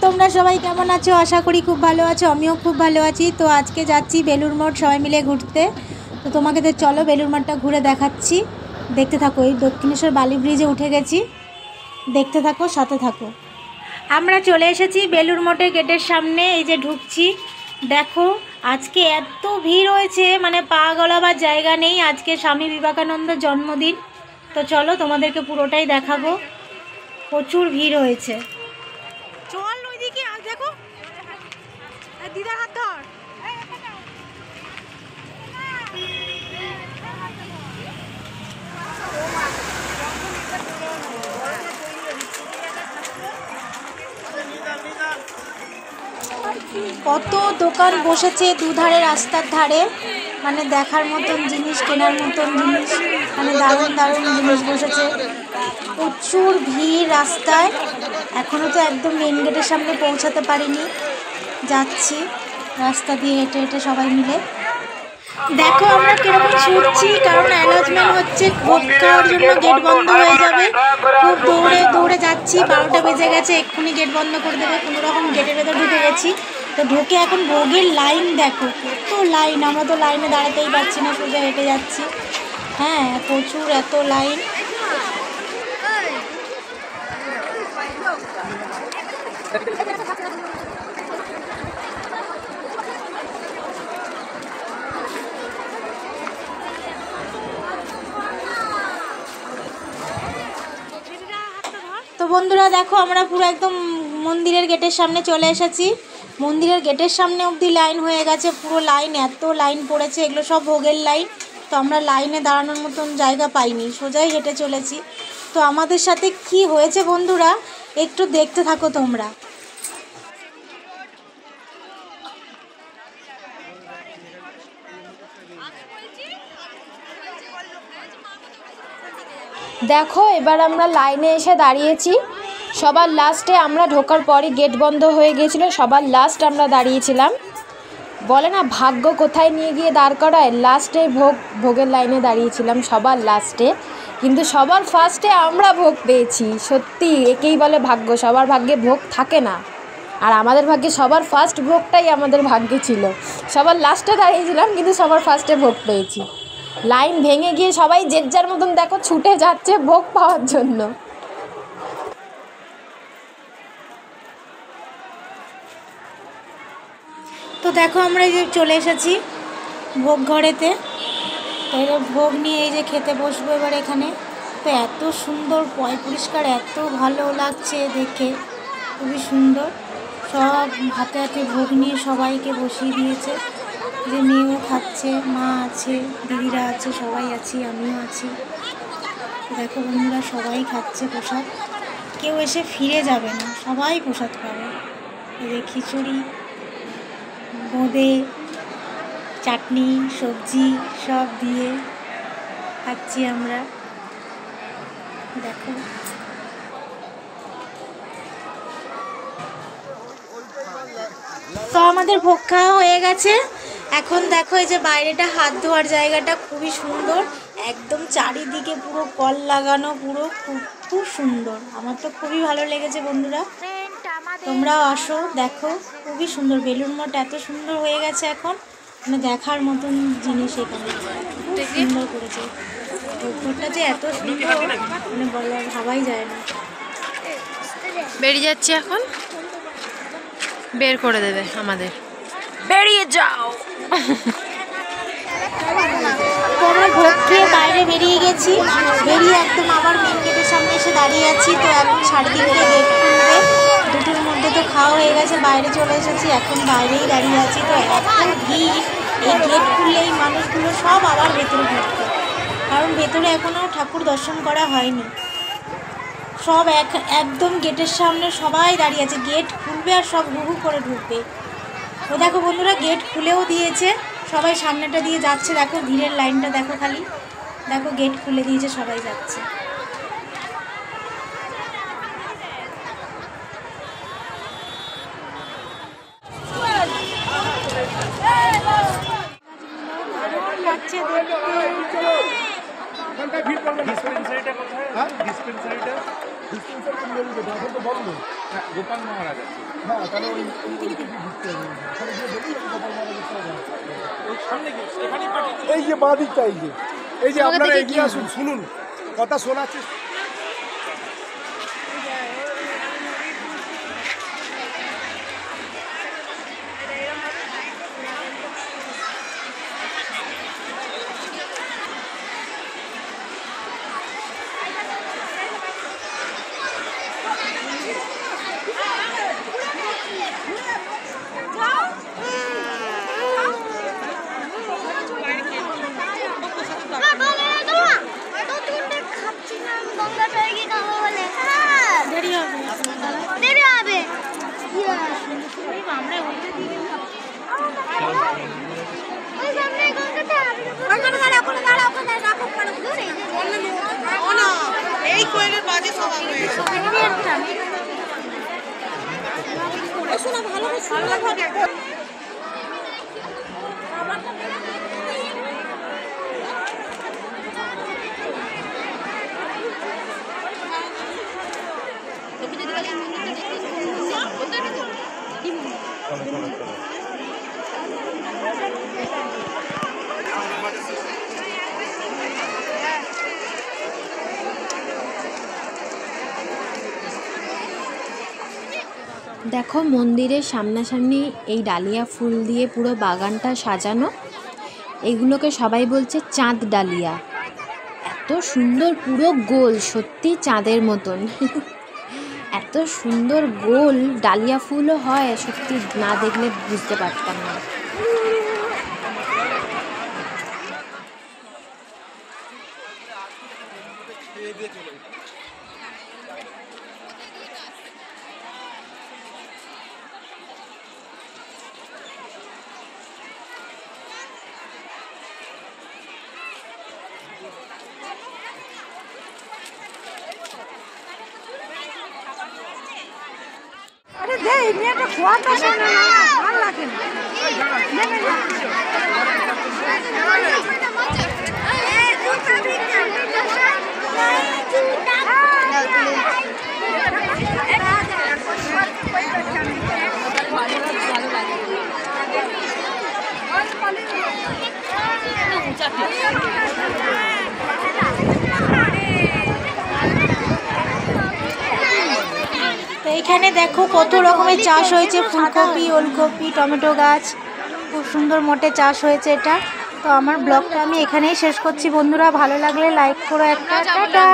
তোমরা সবাই কেমন আছো? আশা করি খুব ভালো আছো, আমিও খুব ভালো আছি। তো আজকে যাচ্ছি বেলুড় মঠ সবাই মিলে ঘুরতে। তো তোমাকে তো চলো বেলুড় মঠটা ঘুরে দেখাচ্ছি, দেখতে থাকো। এই দক্ষিণেশ্বর বালি ব্রিজে উঠে গেছি, দেখতে থাকো, সাথে থাকো। আমরা চলে এসেছি বেলুড় মঠের গেটের সামনে, এই যে ঢুকছি। দেখো আজকে এত ভিড় হয়েছে, মানে পা গলাবার জায়গা নেই। আজকে স্বামী বিবেকানন্দের জন্মদিন। তো চলো তোমাদেরকে পুরোটাই দেখাবো। প্রচুর ভিড় হয়েছে। চল ওইদিকে, আর দেখো দিদার হাত ধর। কত দোকান বসেছে দুধারে, রাস্তার ধারে, মানে দেখার মতন জিনিস, কেনার মতন জিনিস, মানে দারুণ দারুণ জিনিস বসেছে। প্রচুর ভিড় রাস্তায়। এখনও তো একদম মেন গেটের সামনে পৌঁছাতে পারিনি, যাচ্ছি রাস্তা দিয়ে হেঁটে হেঁটে সবাই মিলে। দেখো আমরা কিরকম ছুটছি, কারণ অ্যানাউন্সমেন্ট হচ্ছে ভোগ খাওয়ার জন্য গেট বন্ধ হয়ে যাবে। খুব দৌড়ে দৌড়ে যাচ্ছি, 12টা বেজে গেছে, এক্ষুনি গেট বন্ধ করে দেবে। কোনো রকম গেটের ভেতর ঢুকে গেছি। তো ঢুকে এখন ভোগের লাইন দেখো, কত লাইন। আমরা তো লাইনে দাঁড়াতেই পারছি না, সোজা হেঁটে যাচ্ছি। হ্যাঁ, প্রচুর এত লাইন। তো বন্ধুরা দেখো আমরা পুরো একদম মন্দিরের গেটের সামনে চলে এসেছি। মন্দিরের গেটের সামনে অবধি লাইন হয়ে গেছে, পুরো লাইন, এত লাইন পড়েছে। এগুলো সব ভোগের লাইন। তো আমরা লাইনে দাঁড়ানোর মতন জায়গা পাইনি, সোজাই হেঁটে চলেছি। তো আমাদের সাথে কি হয়েছে বন্ধুরা, একটু দেখতে থাকো তোমরা। দেখো এবার আমরা লাইনে এসে দাঁড়িয়েছি। সবার লাস্টে, আমরা ঢোকার পরই গেট বন্ধ হয়ে গিয়েছিল, সবার লাস্ট আমরা দাঁড়িয়েছিলাম। বলে না ভাগ্য কোথায় নিয়ে গিয়ে দাঁড় করায়, লাস্টে ভোগের লাইনে দাঁড়িয়েছিলাম সবার লাস্টে, কিন্তু সবার ফার্স্টে আমরা ভোগ পেয়েছি। সত্যি একেই বলে ভাগ্য, সবার ভাগ্যে ভোগ থাকে না। আর আমাদের ভাগ্যে সবার ফার্স্ট ভোগটাই আমাদের ভাগ্যে ছিল। সবার লাস্টে দাঁড়িয়েছিলাম কিন্তু সবার ফার্স্টে ভোগ পেয়েছি। লাইন ভেঙে গিয়ে সবাই যে যার মতন দেখো ছুটে যাচ্ছে ভোগ পাওয়ার জন্য। তো দেখো আমরা এই যে চলে এসেছি ভোগ ঘরেতে। তো এবার ভোগ নিয়ে এই যে খেতে বসবো এবার এখানে। তো এত সুন্দর, পরিষ্কার, এত ভালো লাগছে দেখে, খুবই সুন্দর। সব হাতে হাতে ভোগ নিয়ে সবাইকে বসিয়ে দিয়েছে। যে মেয়েও খাচ্ছে, মা আছে, দিদিরা আছে, সবাই আছি, আমিও আছি। দেখো বন্ধুরা সবাই খাচ্ছে প্রসাদ, কেউ এসে ফিরে যাবে না, সবাই প্রসাদ খাবে। এই যে খিচুড়ি, বোঁদে, চাটনি, সবজি সব দিয়ে খাচ্ছি আমরা। দেখো তো আমাদের ভোগ খাওয়া হয়ে গেছে। এখন দেখো এই যে বাইরেটা হাত ধোয়ার জায়গাটা খুবই সুন্দর, একদম চারিদিকে পুরো কল লাগানো, পুরো খুব সুন্দর। আমার তো খুবই ভালো লেগেছে বন্ধুরা, তোমরাও আসো দেখো। খুবই সুন্দর, বেলুড় মঠ এত সুন্দর হয়ে গেছে এখন, মানে দেখার মতন জিনিস। এখানে খুব সুন্দর করেছে ভোগটা, যে এত সুন্দর মানে বলার ভাবাই যায় না। বেরিয়ে যাচ্ছি এখন, বের করে দেবে আমাদের, বেরিয়ে যাও। তো আমরা ভোগ খেয়ে বাইরে বেরিয়ে গেছি, বেরিয়ে একদম আবার মেন গেটের সামনে এসে দাঁড়িয়ে আছি। তো এখন 3:30 গেট খুলবে, 2টোর মধ্যে তো খাওয়া হয়ে গেছে, বাইরে চলে এসেছি, এখন বাইরেই দাঁড়িয়ে আছি। তো এত ভিড়, এই গেট খুললেই মানুষগুলো সব আবার ভেতরে ঢুকবে, কারণ ভেতরে এখনও ঠাকুর দর্শন করা হয়নি। সব একদম গেটের সামনে সবাই দাঁড়িয়ে আছে, গেট খুলবে আর সব হু হু করে ঢুকবে। ও দেখো বন্ধুরা গেট খুলেও দিয়েছে, সবাই সামনেটা দিয়ে যাচ্ছে। দেখো ভিড়ের লাইনটা দেখো, খালি দেখো গেট খুলে দিয়েছে, সবাই যাচ্ছে। গোপাল মহারাজ আছে। এই যে বাঁ দিকটা, এই যে আপনারা এগিয়ে আসুন, শুনুন কথা শোনাচ্ছে। দেখো মন্দিরের সামনাসামনি এই ডালিয়া ফুল দিয়ে পুরো বাগানটা সাজানো। এগুলোকে সবাই বলছে চাঁদ ডালিয়া। এত সুন্দর, পুরো গোল, সত্যি চাঁদের মতন। এত সুন্দর গোল ডালিয়া ফুলও হয়, সত্যি না দেখলে বুঝতে পারতাম না। এইখানে দেখো কত রকমের চাষ হয়েছে, ফুলকপি, ওলকপি, টমেটো গাছ, খুব সুন্দর মোটে চাষ হয়েছে এটা। তো আমার ব্লগটা আমি এখানেই শেষ করছি বন্ধুরা, ভালো লাগলে লাইক করো একটা, টাটা।